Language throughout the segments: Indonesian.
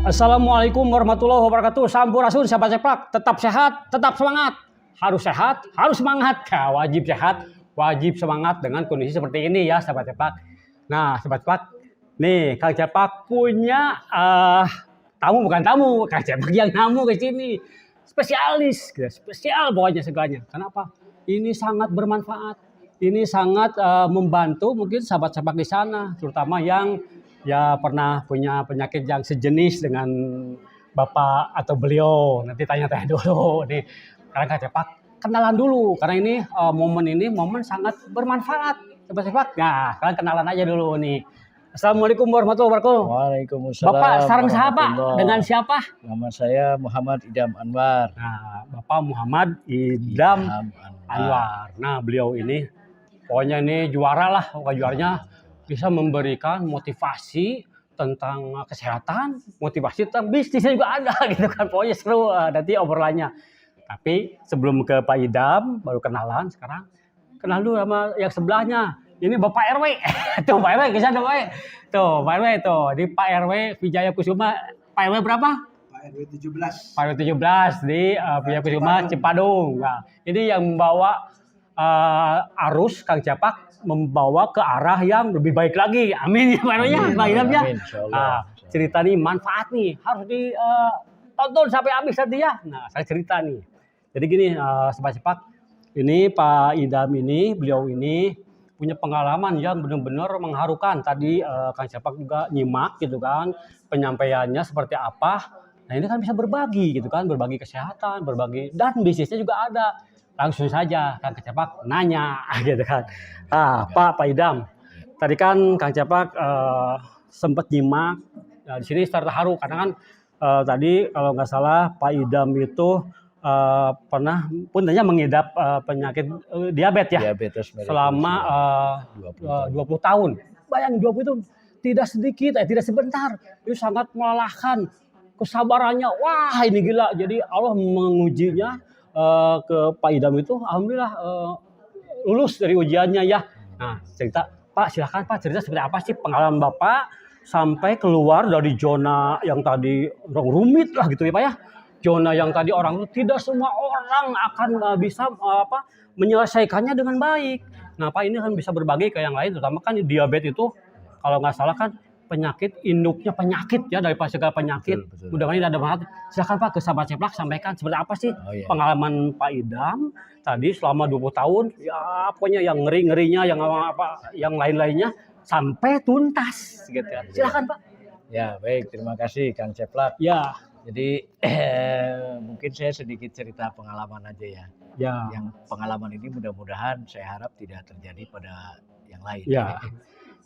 Assalamualaikum warahmatullahi wabarakatuh. Sampurasun, sahabat sepak. Tetap sehat, tetap semangat. Harus sehat, harus semangat. Ya, wajib sehat, wajib semangat dengan kondisi seperti ini ya, sahabat sepak. Nah, sahabat sepak, nih Kang Cepak punya tamu, bukan tamu, Kang Cepak yang namu ke sini. Spesialis, spesial pokoknya segalanya. Kenapa? Ini sangat bermanfaat. Ini sangat membantu mungkin sahabat sepak di sana, terutama yang ya pernah punya penyakit yang sejenis dengan Bapak atau beliau. Nanti tanya-tanya dulu nih. Karena Kang Cepak kenalan dulu karena ini momen sangat bermanfaat. Sahabat sepak. Nah, kalian kenalan aja dulu nih. Assalamualaikum warahmatullahi wabarakatuh. Waalaikumsalam. Bapak sareng siapa? Dengan siapa? Nama saya Muhammad Idam Anwar. Nah, Bapak Muhammad Idam Anwar. Nah, beliau ini pokoknya ini juara lah, juaranya bisa memberikan motivasi tentang kesehatan, motivasi tentang bisnisnya juga ada gitu kan. Pokoknya seru nanti obrolannya. Tapi sebelum ke Pak Idam, baru kenalan sekarang. Kenal dulu sama yang sebelahnya. Ini Bapak RW. Tuh Pak RW, kisah dong Pak. Tuh Pak RW tuh. Di Pak RW Wijaya Kusuma. Pak RW berapa? Pak RW 17. Pak RW 17 di Wijaya Kusuma Cipadung. Nah, ini yang membawa arus Kang Cepak membawa ke arah yang lebih baik lagi. Amin ya Pak RW ya, Pak Idamnya. Nah, cerita nih manfaat nih harus ditonton sampai habis nanti ya. Nah, saya cerita nih. Jadi gini, Sobat Cepak, ini Pak Idam ini, beliau ini punya pengalaman yang benar-benar mengharukan. Tadi Kang Cepak juga nyimak gitu kan, penyampaiannya seperti apa. Nah, ini kan bisa berbagi gitu kan, berbagi kesehatan, berbagi dan bisnisnya juga ada. Langsung saja Kang Cepak nanya gitu kan. Pak Idam, tadi kan Kang Cepak sempat nyimak. Nah, di sini terharu karena kan tadi kalau nggak salah Pak Idam itu pernah puntanya mengidap penyakit diabetes ya. Diabetes mellitus selama 20 tahun. Bayangin 20 itu tidak sedikit, tidak sebentar. Itu sangat melelahkan. Kesabarannya, wah ini gila. Jadi Allah mengujinya ke Pak Idam itu, alhamdulillah lulus dari ujiannya ya. Nah, cerita Pak, silakan Pak, cerita seperti apa sih pengalaman Bapak sampai keluar dari zona yang tadi rumit lah gitu ya Pak ya. Zona yang tadi orang tidak semua orang akan bisa menyelesaikannya dengan baik. Nah, Pak ini kan bisa berbagi ke yang lain, terutama kan diabetes itu kalau nggak salah kan penyakit induknya penyakit ya, daripada segala penyakit. Mudah-mudahan tidak ada banget. Silakan Pak ke sahabat Ceplak sampaikan seperti apa sih pengalaman Pak Idam tadi selama 20 tahun ya, pokoknya yang ngeri-ngerinya yang lain-lainnya sampai tuntas gitu ya. Silakan Pak. Ya, baik, terima kasih Kang Ceplak. Ya. Jadi mungkin saya sedikit cerita pengalaman aja ya. Ya. Yang pengalaman ini mudah-mudahan saya harap tidak terjadi pada yang lain. Ya.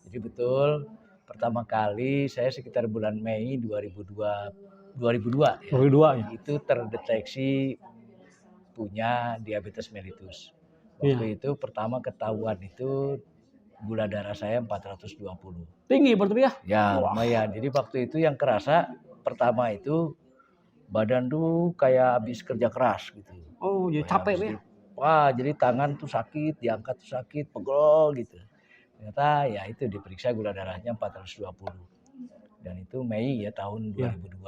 Jadi betul pertama kali saya sekitar bulan Mei 2002 ya. Itu terdeteksi punya diabetes mellitus. Waktu itu pertama ketahuan itu gula darah saya 420. Tinggi berarti ya? Ya, lumayan. Jadi waktu itu yang kerasa pertama itu badan tuh kayak habis kerja keras gitu. Oh, ya capek ya. Wah, jadi tangan tuh sakit, diangkat tuh sakit, pegel gitu. Ternyata ya itu diperiksa gula darahnya 420. Dan itu Mei ya tahun 2002.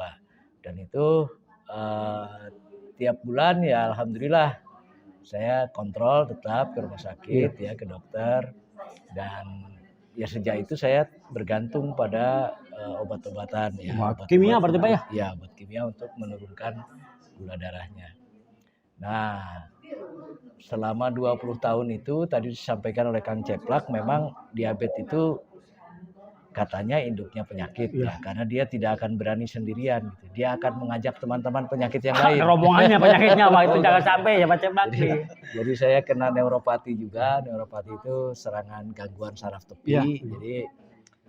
Dan itu tiap bulan ya alhamdulillah saya kontrol tetap ke rumah sakit ya, ke dokter. Dan ya sejak itu saya bergantung pada obat-obatan ya. Obat kimia berarti Pak ya? Ya, obat kimia untuk menurunkan gula darahnya. Nah, selama 20 tahun itu tadi disampaikan oleh Kang Ceplak, memang diabetes itu katanya induknya penyakit ya, karena dia tidak akan berani sendirian gitu. Dia akan mengajak teman-teman penyakit yang lain. Rombongannya penyakitnya Pak itu jangan sampai ya Pak Ceplak. Jadi saya kena neuropati juga. Neuropati itu serangan gangguan saraf tepi. Ya. Jadi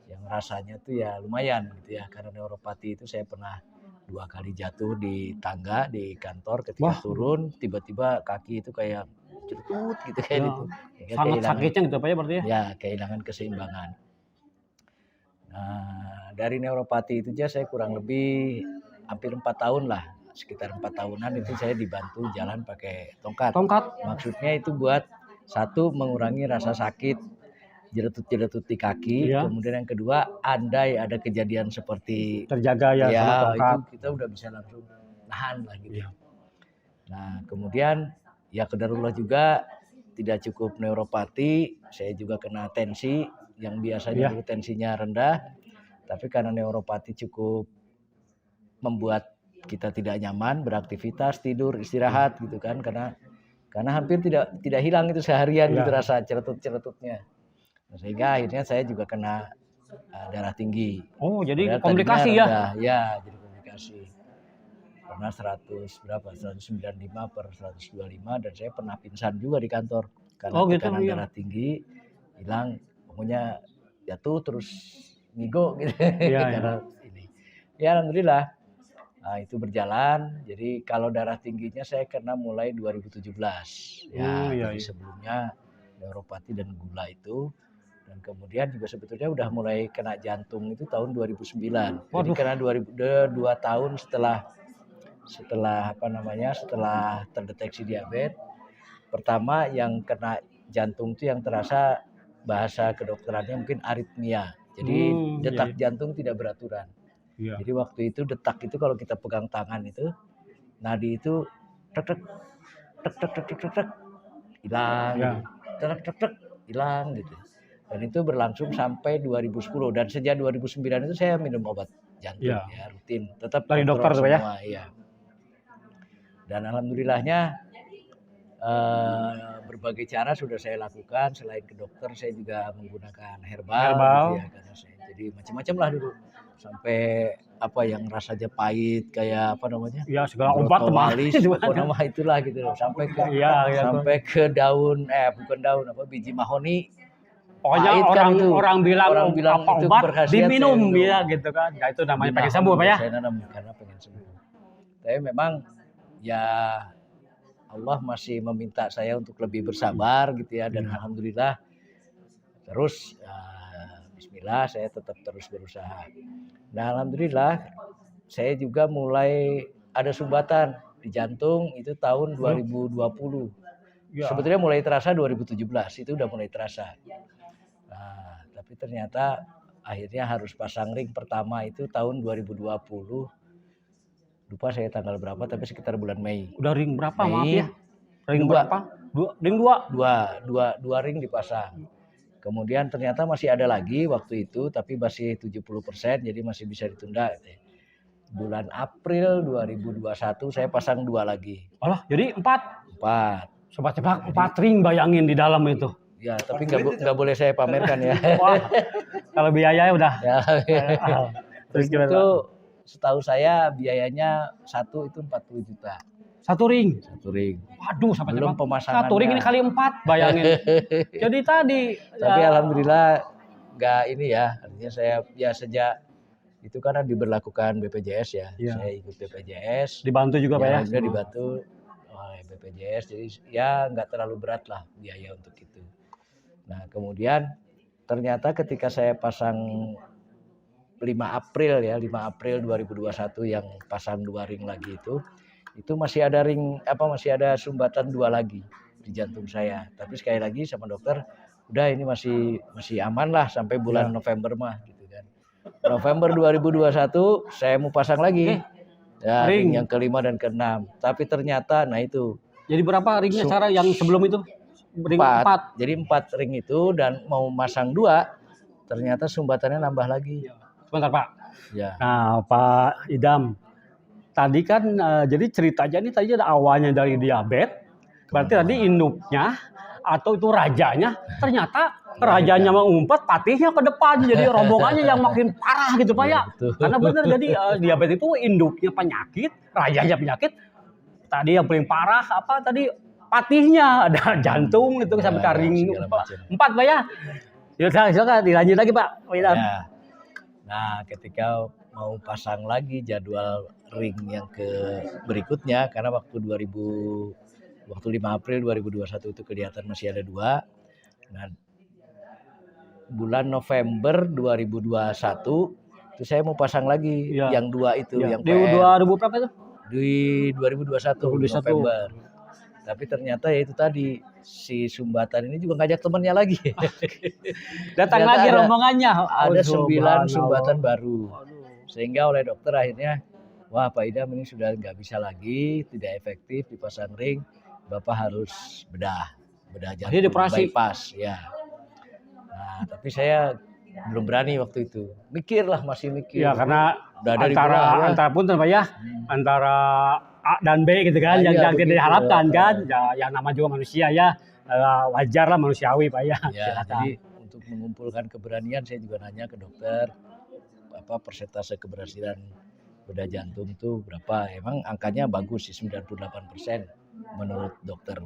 yang rasanya tuh ya lumayan gitu ya, karena neuropati itu saya pernah 2 kali jatuh di tangga di kantor ketika turun tiba-tiba kaki itu kayak cerutut gitu kayak gitu. Sangat sakitnya gitu Pak ya berarti ya? Ya, kehilangan keseimbangan. Nah, dari neuropati itu aja saya kurang lebih hampir 4 tahun lah, sekitar 4 tahunan itu saya dibantu jalan pakai tongkat. Tongkat? Maksudnya itu buat satu mengurangi rasa sakit jeretut-jeretut di kaki. Iya. Kemudian yang kedua, andai ada kejadian seperti Terjaga ya, sama tongkat. itu kita udah bisa langsung nahan lah gitu. Iya. Nah, kemudian ya qadarullah juga tidak cukup neuropati, saya juga kena tensi yang biasanya Iya. dulu tensinya rendah, tapi karena neuropati cukup membuat kita tidak nyaman beraktivitas, tidur, istirahat gitu kan, karena hampir tidak hilang itu seharian Iya. gitu rasa ceretut-ceretutnya. Nah, sehingga akhirnya saya juga kena darah tinggi. Oh, jadi Padahal komplikasi tadinya ya? rendah. Ya, jadi komplikasi. Pernah 195 per 125 dan saya pernah pingsan juga di kantor karena Oh, gitu, tekanan iya. darah tinggi, hilang, pokoknya jatuh terus ngigo gitu. Iya, Karena ini. Ya alhamdulillah. Nah, itu berjalan. Jadi kalau darah tingginya saya kena mulai 2017. Ya, Iya, jadi iya. sebelumnya neuropati dan gula itu. Dan kemudian juga sebetulnya udah mulai kena jantung itu tahun 2009. Jadi Waduh. karena 2 tahun setelah setelah terdeteksi diabetes, pertama yang kena jantung itu yang terasa bahasa kedokterannya mungkin aritmia. Jadi detak jantung tidak beraturan. Iya. Jadi waktu itu detak itu kalau kita pegang tangan itu, nadi itu tek tek tek tek tek tek tek hilang, Ya. tek tek tek hilang gitu. Dan itu berlangsung sampai 2010 dan sejak 2009 itu saya minum obat jantung ya rutin, tetap dari kontrol dokter tuh ya. semua, iya. Dan alhamdulillahnya berbagai cara sudah saya lakukan. Selain ke dokter, saya juga menggunakan herbal. Gitu ya, karena saya jadi macam-macam lah dulu. Sampai apa yang rasanya pahit kayak apa namanya? Ya, segala obat walis, nama itulah gitu. Sampai ke sampai ke daun bukan daun apa biji mahoni. Pokoknya orang bilang apa itu obat berkhasiat, diminum ya gitu kan. Ya itu namanya pengen sembuh Pak ya. Saya nanam karena pengen sembuh. Tapi memang ya Allah masih meminta saya untuk lebih bersabar gitu ya, dan alhamdulillah terus bismillah saya tetap terus berusaha. Nah alhamdulillah saya juga mulai ada sumbatan di jantung itu tahun 2020. Ya. Sebetulnya mulai terasa 2017 itu udah mulai terasa. Nah, tapi ternyata akhirnya harus pasang ring pertama itu tahun 2020. Lupa saya tanggal berapa tapi sekitar bulan Mei. Udah ring berapa Mei, maaf ya? Ring 2. berapa? Ring 2. Dua ring dipasang. Kemudian ternyata masih ada lagi waktu itu tapi masih 70% jadi masih bisa ditunda. Bulan April 2021 saya pasang 2 lagi. Alah, jadi 4. Sobat Cepak 4 ring bayangin di dalam itu. Ya, tapi nggak boleh saya pamerkan ya. Wah, kalau biayanya udah. Ya, Terus itu setahu saya biayanya satu itu 40 juta. Satu ring. Waduh, sampai belum pemasangan. Satu ring ini kali 4, bayangin. Jadi tadi. Tapi alhamdulillah nggak ini ya. Artinya saya ya sejak itu karena diberlakukan BPJS ya. Saya ikut BPJS. Dibantu juga Pak ya? Juga dibantu oleh BPJS. Jadi ya nggak terlalu berat lah biaya untuk itu. Nah kemudian ternyata ketika saya pasang 5 April 2021 yang pasang 2 ring lagi itu masih ada masih ada sumbatan 2 lagi di jantung saya. Tapi sekali lagi sama dokter, udah ini masih aman lah sampai bulan November mah gitu kan. November 2021 saya mau pasang lagi. Ya, ring yang ke-5 dan ke-6. Tapi ternyata itu. Jadi berapa ringnya cara yang sebelum itu? Ring 4. Jadi 4 ring itu dan mau masang 2 ternyata sumbatannya nambah lagi. Sebentar Pak. Ya. Nah Pak Idam, tadi kan jadi ceritanya ini tadi ada awalnya dari diabetes, berarti tadi induknya atau itu rajanya, ternyata rajanya mengumpat, patihnya ke depan, jadi rombongannya yang makin parah gitu Pak ya. Karena benar jadi diabetes itu induknya penyakit, rajanya penyakit, tadi yang paling parah apa tadi patihnya ada jantung itu sampai ke ring 4 Pak ya. Ya silakan dilanjut lagi Pak. Ya. Nah, ketika mau pasang lagi jadwal ring yang berikutnya karena waktu 5 April 2021 itu kelihatan masih ada 2. Nah, bulan November 2021 itu saya mau pasang lagi yang 2 itu yang di 2000 berapa itu? Di 2021 November. Tapi ternyata ya itu tadi si sumbatan ini juga ngajak temannya lagi. Datang Ternyata lagi ada- rombongannya. Ada 9 Subhanallah. sumbatan baru. Aduh. Sehingga oleh dokter akhirnya, wah Pak Idam ini sudah nggak bisa lagi, tidak efektif dipasang ring, Bapak harus bedah Akhirnya jantung, dioperasi. bypass ya. Nah, tapi saya belum berani waktu itu. Masih mikir. Ya karena Udah dari belah, ya. antara pun Pak ya, antara A dan B gitu kan, Ah, yang iya, tidak begitu. diharapkan kan, ya, yang nama juga manusia ya, wajar lah manusiawi Pak ya. Ya, Silakan. jadi untuk mengumpulkan keberanian saya juga nanya ke dokter apa persentase keberhasilan bedah jantung itu berapa. Emang angkanya bagus sih 98% menurut dokter.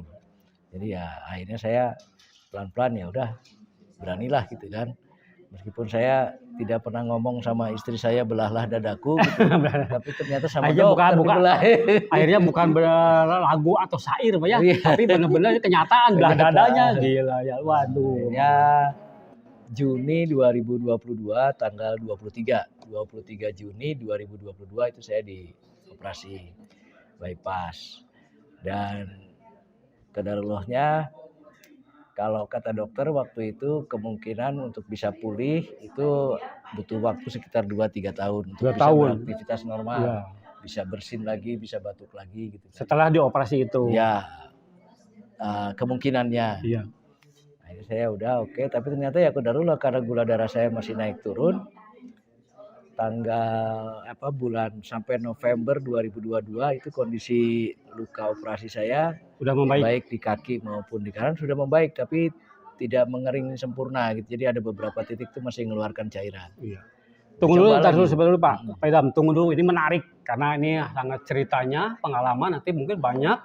Jadi ya akhirnya saya pelan-pelan ya udah beranilah gitu kan. Meskipun saya tidak pernah ngomong sama istri saya belahlah dadaku gitu. Tapi ternyata sama Akhirnya dokter dibelah. akhirnya bukan lagu atau syair Pak ya, Iya. tapi benar-benar kenyataan belah Kenyataan. dadanya. Gila ya, waduh. Akhirnya Juni 2022 tanggal 23 Juni 2022 itu saya dioperasi bypass. Dan qadarullohnya kalau kata dokter waktu itu kemungkinan untuk bisa pulih itu butuh waktu sekitar 2-3 tahun untuk 2 bisa tahun. beraktivitas normal, Ya. bisa bersin lagi, bisa batuk lagi gitu. Setelah dioperasi itu. Ya, kemungkinannya. Iya. Akhirnya saya udah oke, tapi ternyata ya qadarullah karena gula darah saya masih naik turun. Tanggal bulan sampai November 2022 itu kondisi luka operasi saya Udah membaik. baik di kaki maupun di kanan sudah membaik, tapi tidak mengering sempurna gitu. Jadi ada beberapa titik itu masih mengeluarkan cairan. Iya. Tunggu dulu, Coba ntar dulu lagi. sebentar dulu Pak. Pak Idam, tunggu dulu. Ini menarik karena ini sangat ceritanya, pengalaman. Nanti mungkin banyak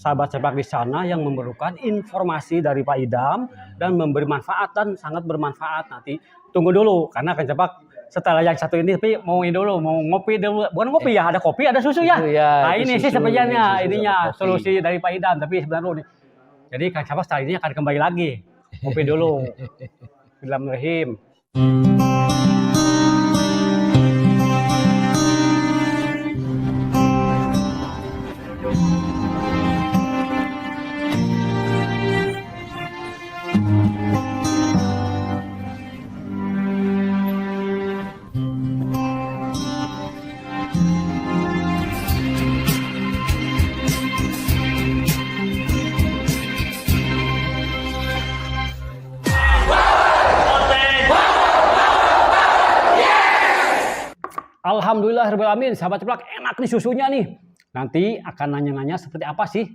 sahabat-sahabat di sana yang memerlukan informasi dari Pak Idam dan memberi manfaat dan sangat bermanfaat. Nanti tunggu dulu karena akan cepat setelah yang satu ini, tapi mau ini dulu, mau ngopi dulu. Bukan ngopi ya, ada kopi, ada susu ya. Susu ya, Nah itu ini sih susu, sebenarnya susu ininya sama kopi. solusi dari Pak Idam. Tapi sebentar dulu nih. Jadi Kang Syafaq setelah ini akan kembali lagi. Kopi dulu. Bismillahirrahmanirrahim. Alhamdulillahirrahmanirrahim, sahabat ceplak, enak nih susunya nih. Nanti akan nanya-nanya seperti apa sih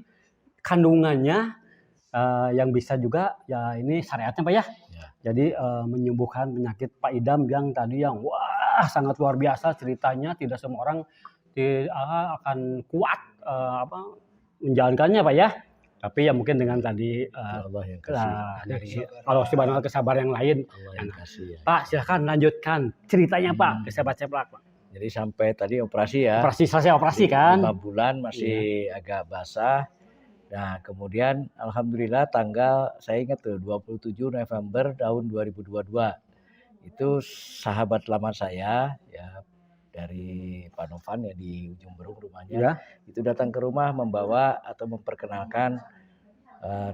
kandungannya, yang bisa juga ya ini syariatnya Pak ya. Ya. Jadi menyembuhkan penyakit Pak Idam yang tadi yang wah sangat luar biasa ceritanya, tidak semua orang akan kuat menjalankannya Pak ya. Tapi ya mungkin dengan tadi Allah yang kasih. dari Allah Subhanahu wa taala kesabaran yang lain. Allah yang kasih ya. Pak silahkan lanjutkan ceritanya Pak ke sahabat ceplak Pak. Jadi sampai tadi operasi ya. Selesai operasi kan? 5 bulan masih agak basah. Nah, kemudian alhamdulillah saya ingat tuh 27 November tahun 2022. Itu sahabat lama saya ya dari Pak Novan ya di ujung Berung rumahnya. Ya. Itu datang ke rumah membawa atau memperkenalkan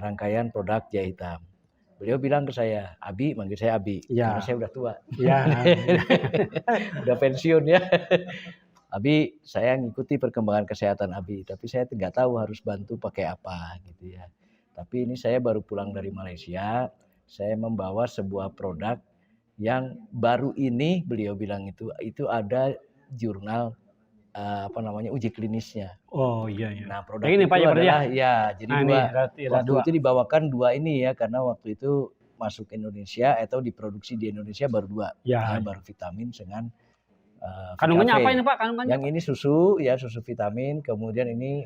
rangkaian produk Jahe Hitam. Beliau bilang ke saya, Abi, manggil saya Abi, Ya. karena saya udah tua. Ya. Udah pensiun ya. Abi, saya ngikuti perkembangan kesehatan Abi, tapi saya nggak tahu harus bantu pakai apa gitu ya. Tapi ini saya baru pulang dari Malaysia, saya membawa sebuah produk yang baru ini beliau bilang itu ada jurnal uji klinisnya. Oh iya iya. Nah, produk Yang ini itu Pak ya berarti ya? adalah ya, jadi Nah, ini waktu itu dibawakan 2 ini ya, karena waktu itu masuk Indonesia atau diproduksi di Indonesia baru 2. Ya. Baru vitamin dengan Kandungannya VKV. apa ini Pak? Kandungannya Yang ini susu ya, susu vitamin, kemudian ini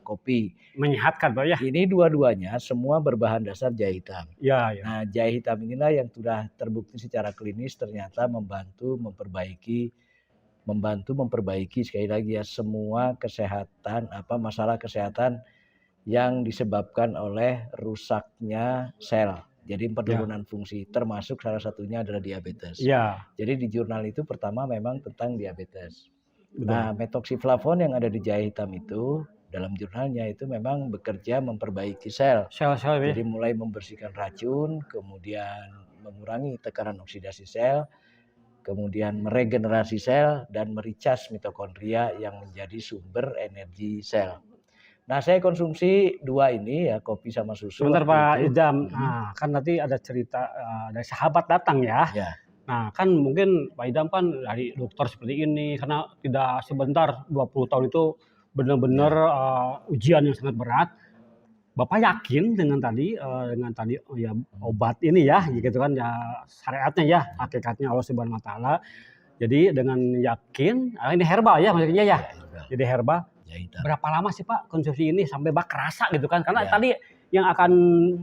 kopi. menyehatkan Pak ya? Ini dua-duanya semua berbahan dasar jahe hitam. Ya ya. Nah, jahe hitam inilah yang sudah terbukti secara klinis ternyata membantu memperbaiki sekali lagi ya semua masalah kesehatan yang disebabkan oleh rusaknya sel. Jadi penurunan fungsi, termasuk salah satunya adalah diabetes. Ya. Jadi di jurnal itu pertama memang tentang diabetes. Betul. Nah, metoxiflavon yang ada di jahe hitam itu dalam jurnalnya itu memang bekerja memperbaiki sel. Sel-sel ya. Jadi mulai membersihkan racun, kemudian mengurangi tekanan oksidasi sel, kemudian meregenerasi sel dan mericas mitokondria yang menjadi sumber energi sel. Nah, saya konsumsi 2 ini ya, kopi sama susu. Sebentar waktu Pak itu. Idam, nah, kan tadi ada cerita dari sahabat datang ya. Ya, Nah kan mungkin Pak Idam kan dari dokter seperti ini, karena tidak sebentar 20 tahun itu benar-benar ujian yang sangat berat. Bapak yakin dengan tadi ya obat ini ya, gitu kan ya syariatnya ya, hakikatnya Allah Subhanahu Wa Taala. Jadi dengan yakin, ini herbal ya maksudnya ya. Jadi herbal. jahitan. Berapa lama sih Pak konsumsi ini sampai Bapak kerasa gitu kan? Karena Ya. tadi yang akan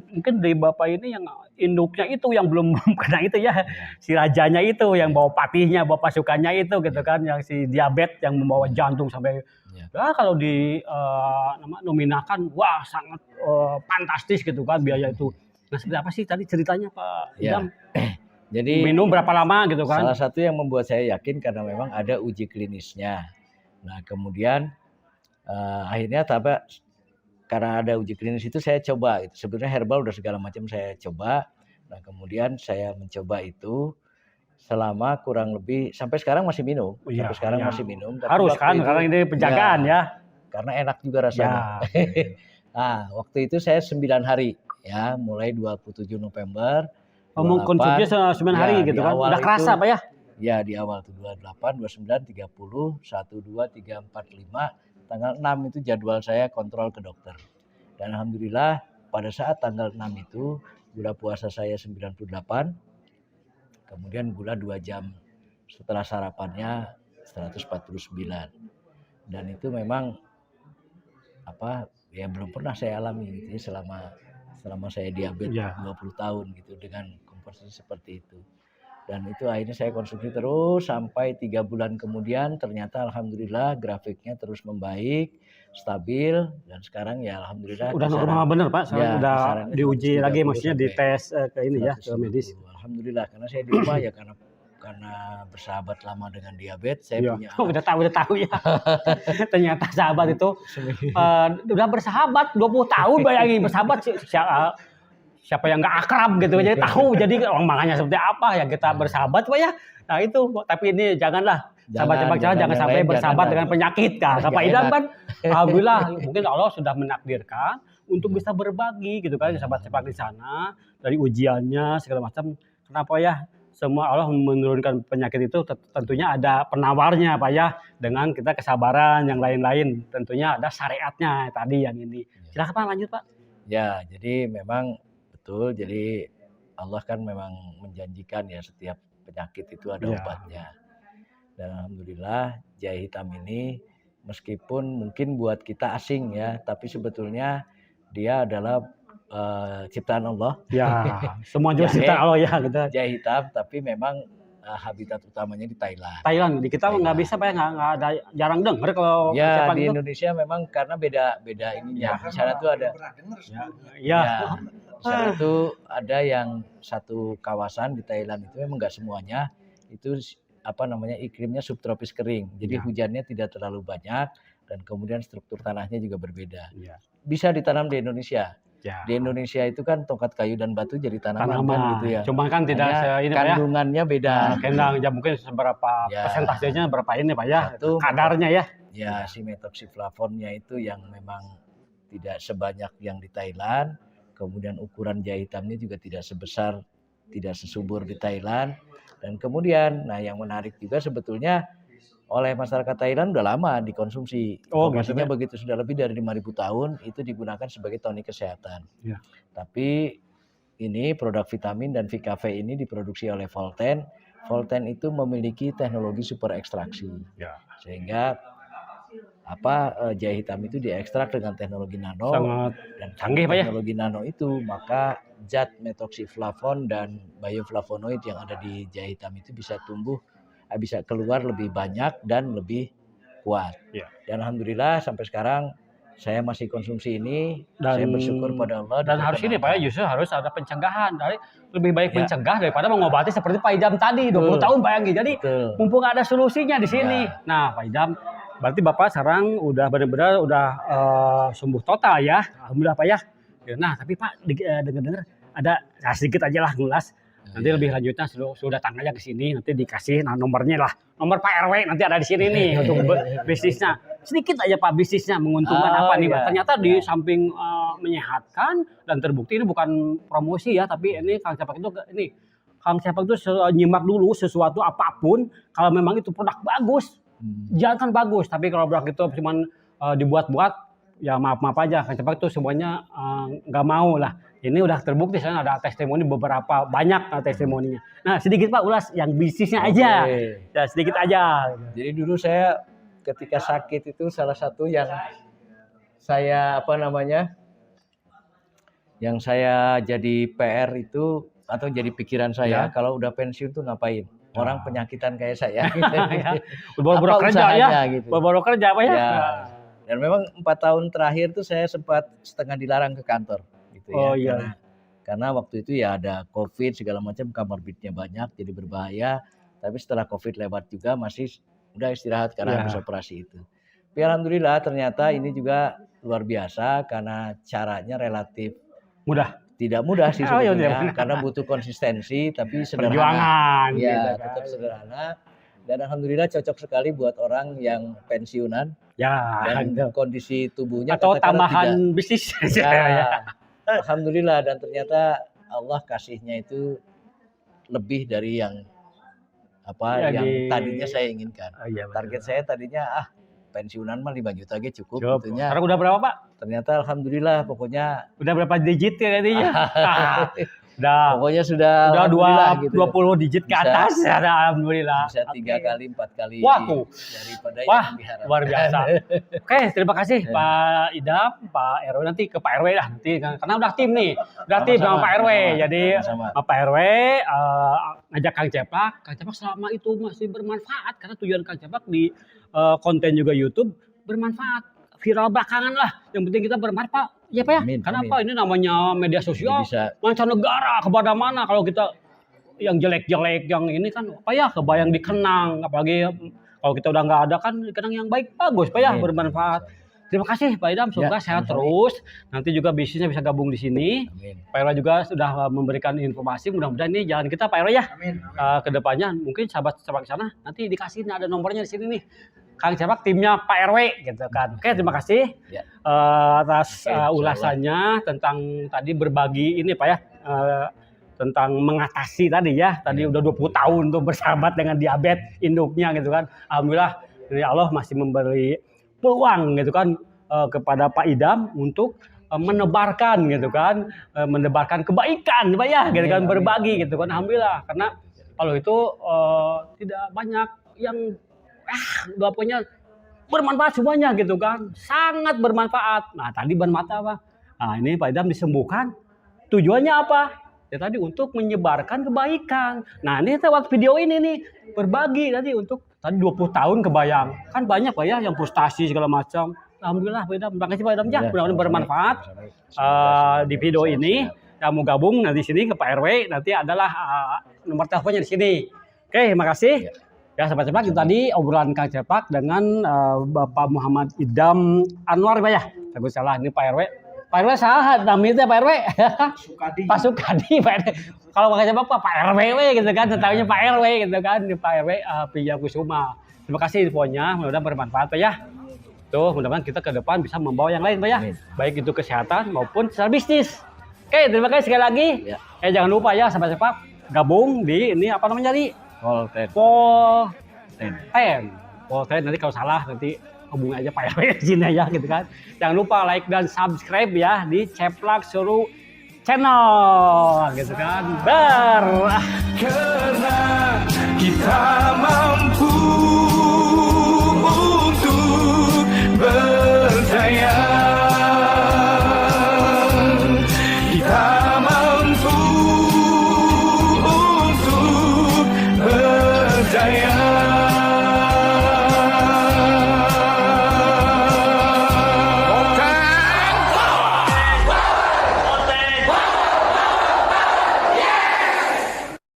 mungkin dari Bapak ini yang induknya itu yang belum kena itu ya, si rajanya itu yang bawa patihnya, bawa pasukannya itu gitu kan, yang si diabetes yang membawa jantung sampai ya kalau di nominakan wah sangat fantastis gitu kan biaya itu. Nah seperti apa sih tadi ceritanya Pak Idam? Jadi Minum berapa lama gitu kan? salah satu yang membuat saya yakin karena memang ada uji klinisnya. Nah, kemudian akhirnya karena ada uji klinis itu saya coba. Sebenarnya herbal udah segala macam saya coba. Nah, kemudian saya mencoba itu selama kurang lebih sampai sekarang masih minum. Iya, Sampai sekarang iya. masih minum. Tapi Harus waktu kan itu- karena ini penjagaan ya. Karena enak juga rasanya. Nah, waktu itu saya 9 hari ya, mulai 27 November. Ngomong konsumsinya 9 hari Ya, gitu di kan. awal Udah kerasa itu- Pak ya? Ya, di awal tuh 28, 29, 30, 1, 2, 3, 4, 5. Tanggal 6 itu jadwal saya kontrol ke dokter. Dan alhamdulillah pada saat tanggal 6 itu gula puasa saya 98. Kemudian gula 2 jam setelah sarapannya 149. Dan itu memang ya belum pernah saya alami gitu ya, selama saya diabetes Ya. 20 tahun gitu dengan komposisi seperti itu. Dan itu akhirnya saya konsumsi terus sampai 3 bulan kemudian ternyata alhamdulillah grafiknya terus membaik, stabil, dan sekarang ya alhamdulillah Udah kisaran- normal bener Pak, Ya, udah kisarannya diuji 130 lagi maksudnya di sampai tes ke ini ya, ke 150. medis. Alhamdulillah karena saya di rumah ya karena bersahabat lama dengan diabetes, saya Iya. punya Udah tahu ya. Ternyata sahabat itu udah bersahabat 20 tahun bayangin bersahabat siapa yang nggak akrab gitu jadi tahu jadi orang makanya seperti apa ya kita bersahabat Pak ya. Nah itu tapi ini janganlah sahabat jangan yang sampai lain bersahabat jangan. dengan penyakit kan. Nggak Pak Idam enak. kan alhamdulillah mungkin Allah sudah menakdirkan untuk bisa berbagi gitu kan sahabat-sahabat di sana dari ujiannya segala macam. Kenapa ya? Semua Allah menurunkan penyakit itu tentunya ada penawarnya Pak ya dengan kita kesabaran yang lain-lain tentunya ada syariatnya tadi yang ini. Silakan Pak lanjut Pak. Ya, jadi memang betul. Jadi Allah kan memang menjanjikan ya setiap penyakit itu ada Ya. obatnya. Dan alhamdulillah jahe hitam ini meskipun mungkin buat kita asing ya, tapi sebetulnya dia adalah ciptaan Allah. Ya, semua juga Jahe. cerita Allah ya gitu. Jahe hitam, tapi memang habitat utamanya di Thailand. Thailand di kita Thailand. nggak bisa Pak ya nggak ada jarang dengar kalau Ya ucapan di itu. Indonesia memang karena beda ininya. Di sana tuh ada. Ya. Di sana tuh ada yang satu kawasan di Thailand itu memang nggak semuanya itu iklimnya subtropis kering. Jadi Ya. hujannya tidak terlalu banyak dan kemudian struktur tanahnya juga berbeda. Ya. Bisa ditanam di Indonesia. Ya. Di Indonesia itu kan tongkat kayu dan batu jadi tanaman kan Tanaman gitu ya. Cuma kan tidak Hanya ini Pak ya. kandungannya beda. Kendang ya mungkin seberapa Ya. persentasenya berapa ini Pak ya. Satu, Kadarnya ya. Ya, si metoxiflavonnya itu yang memang tidak sebanyak yang di Thailand. Kemudian ukuran jahe hitamnya juga tidak sesubur di Thailand. Dan kemudian, nah yang menarik juga sebetulnya oleh masyarakat Thailand udah lama dikonsumsi. Oh, Informasinya gitu, begitu sudah lebih dari 5.000 tahun itu digunakan sebagai tonik kesehatan. Ya. Tapi ini produk vitamin dan VKV ini diproduksi oleh Volten. Volten itu memiliki teknologi super ekstraksi. Ya. Sehingga jahe hitam itu diekstrak dengan teknologi nano. Sangat Dan canggih, Pak ya. teknologi nano itu maka zat metoxiflavon dan bioflavonoid yang ada di jahe hitam itu bisa keluar lebih banyak dan lebih kuat. Ya. Dan alhamdulillah sampai sekarang saya masih konsumsi ini. Dan- Saya bersyukur pada Allah. Dan harus ini Pak ya justru harus ada pencegahan. Lebih baik Ya. mencegah daripada mengobati seperti Pak Idam tadi 20 Betul. tahun bayangin. Jadi Betul. mumpung ada solusinya di sini. Ya. Nah Pak Idam Berarti Bapak sekarang udah benar-benar udah sembuh total ya. Alhamdulillah Pak ya. Nah, tapi Pak dengar-dengar ada sedikit aja lah ngulas. Nanti lebih lanjutnya sudah datang aja ke sini, nanti dikasih nomornya lah. Nomor Pak RW nanti ada di sini nih untuk bisnisnya. Sedikit aja Pak bisnisnya menguntungkan apa nih Pak. Ternyata di samping menyehatkan dan terbukti ini bukan promosi ya, tapi ini Kang Capak itu Kang Capak itu nyimak dulu sesuatu apapun kalau memang itu produk bagus. Jangan bagus, tapi kalau produk itu cuma dibuat-buat, ya maaf aja. Kang Capak itu semuanya nggak mau lah. Ini udah terbukti, saya ada testimoni beberapa, banyak testimoninya. Nah sedikit Pak ulas yang bisnisnya aja, ya sedikit aja. Jadi dulu saya ketika sakit itu salah satu yang saya yang saya jadi PR itu atau jadi pikiran saya kalau udah pensiun tuh ngapain? Orang penyakitan kayak saya. Baru kerja ya, gitu. Baru kerja Pak ya. Dan memang 4 tahun terakhir tuh saya sempat setengah dilarang ke kantor. Gitu ya. Karena waktu itu ya ada COVID segala macam, comorbidnya banyak jadi berbahaya. Tapi setelah COVID lewat juga masih udah istirahat karena habis operasi itu. Tapi alhamdulillah ternyata ini juga luar biasa karena caranya relatif mudah. Tidak mudah sih sebetulnya karena butuh konsistensi tapi sederhana. Perjuangan. Ya, tetap sederhana. Dan alhamdulillah cocok sekali buat orang yang pensiunan. Ya, dan kondisi tubuhnya atau tambahan bisnis. Alhamdulillah, dan ternyata Allah kasihnya itu lebih dari yang tadinya saya inginkan. Target saya tadinya pensiunan mah 5 juta aja cukup. Sekarang udah berapa Pak? Ternyata alhamdulillah pokoknya. Udah berapa digit ya tadinya? Pokoknya sudah 20 digit ke atas ya, alhamdulillah. Bisa 3 kali 4 kali. Daripada yang diharapkan. Luar biasa. Oke, terima kasih Pak Idam, Pak RW, nanti ke Pak RW lah nanti karena udah tim nih. Udah tim sama Pak RW. Jadi Pak RW ngajak Kang Capak selama itu masih bermanfaat karena tujuan Kang Capak di konten juga YouTube bermanfaat. Viral belakangan lah, yang penting kita bermanfaat ya Pak ya. Karena apa, ini namanya media sosial mancanegara kepada mana, kalau kita yang jelek-jelek yang ini kan apa ya kebayang dikenang, apalagi kalau kita udah nggak ada kan dikenang yang baik bagus Pak ya, bermanfaat. Terima kasih Pak Idam, semoga sehat terus. Nanti juga bisnisnya bisa gabung di sini. Pak Irwa juga sudah memberikan informasi, mudah-mudahan ini jalan kita Pak Irwa ya. Kedepannya mungkin sahabat-sahabat sana nanti dikasih ada nomornya di sini nih. Kang Capak timnya Pak RW gitu kan. Oke, terima kasih atas ulasannya tentang tadi berbagi ini Pak ya, tentang mengatasi tadi ya. Tadi udah 20 tahun tuh bersahabat dengan diabetes induknya gitu kan. Alhamdulillah dari Allah masih memberi peluang gitu kan kepada Pak Idam untuk menebarkan gitu kan, menebarkan kebaikan Pak ya, gitu kan, berbagi gitu kan. Alhamdulillah karena kalau itu tidak banyak yang pokoknya bermanfaat semuanya gitu kan, sangat bermanfaat. Nah tadi bermanfaat apa? Nah ini Pak Idam disembuhkan, tujuannya apa? Ya tadi untuk menyebarkan kebaikan. Nah ini lewat video ini nih berbagi tadi untuk tadi 20 tahun kebayang kan banyak Pak ya yang frustasi segala macam. Alhamdulillah Pak Idam, terima kasih Pak Idam ya, mudah-mudahan bermanfaat di video ini. Yang mau gabung nanti sini ke Pak RW nanti adalah nomor teleponnya di sini. Oke, terima kasih. Ya sahabat-sahabat, itu tadi obrolan Kang Capak dengan Bapak Muhammad Idam Anwar Pak ya. Aku salah ini Pak RW. Pak RW salah namanya Pak RW. Pak Sukadi Pak RW. Kalau Kang Capak Pak RW gitu kan, tahunya Pak RW gitu kan, Pak RW Pija Kusuma. Terima kasih infonya, mudah-mudahan bermanfaat Pak ya. Tuh, mudah-mudahan kita ke depan bisa membawa yang lain Pak ya. Baik itu kesehatan maupun secara bisnis. Oke, terima kasih sekali lagi. Jangan lupa ya sahabat-sahabat gabung di ini apa namanya tadi? Polten. Nanti kalau salah nanti hubungi aja Pak RW di sini ya gitu kan. Jangan lupa like dan subscribe ya di Ceplak Suruh Channel gitu kan. Karena kita